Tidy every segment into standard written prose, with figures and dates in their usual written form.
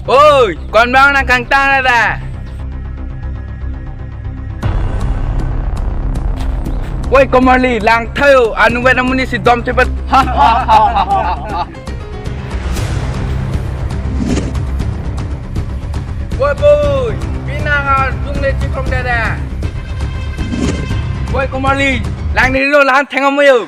Ôi, con bao na kang tang na da. Ôi, Komali, lang theo, anu wena muni si dom cepet. Ôi boy, pinang dung le chikom da da. Ôi, Komali, lang ni lo lang thang mo yo.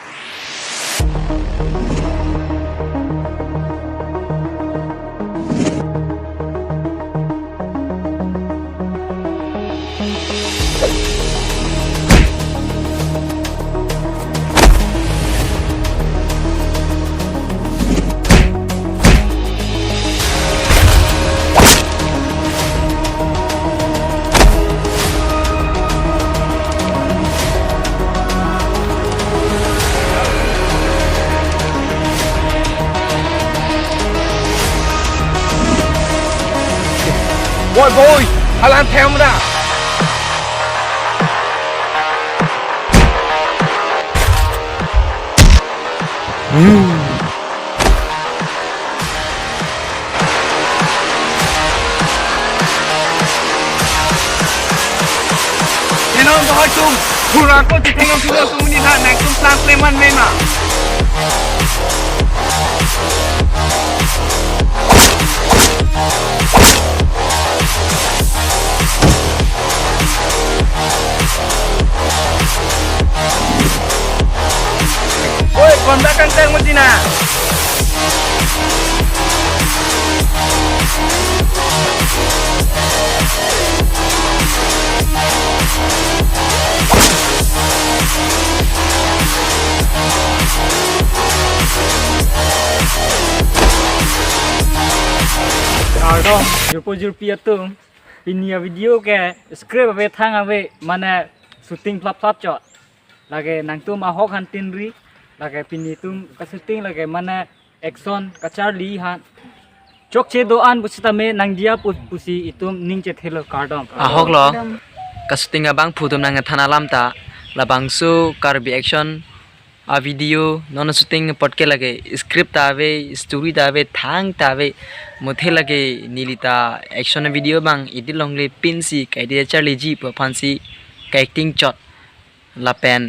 Ôi boy, halan theo mo da. Kenapa bahas tu? Kurang kau tengok dulu tu ni dah naik tu plan pleman memang. Oi, bonda kang tang mo dina. kardom jurpo tu pinia video ke script ave thang ave mana shooting flap chot lage nang tum ahok han tinri lage pini tum ka shooting lage mana action kacharli han chokche doan pusitame nang dia pusi itum ning chethe kardom ahok lo casting abang phutum nang thana lamta labangso KARBI ACTION avideo non shooting potke lage script ave story ave thang tave mothe lage nilita action video bang idil longle pinsi kaide charli ji phansi acting chot la pen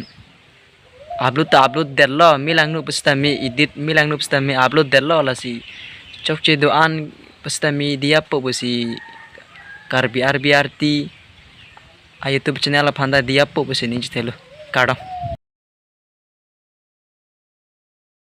upload dello milang nu pustami edit milang nu pustami upload dello lasi chokche doan pustami dia pobusi KARBI R.B.R.T YouTube channel phanda dia pobusi ning chelo kardom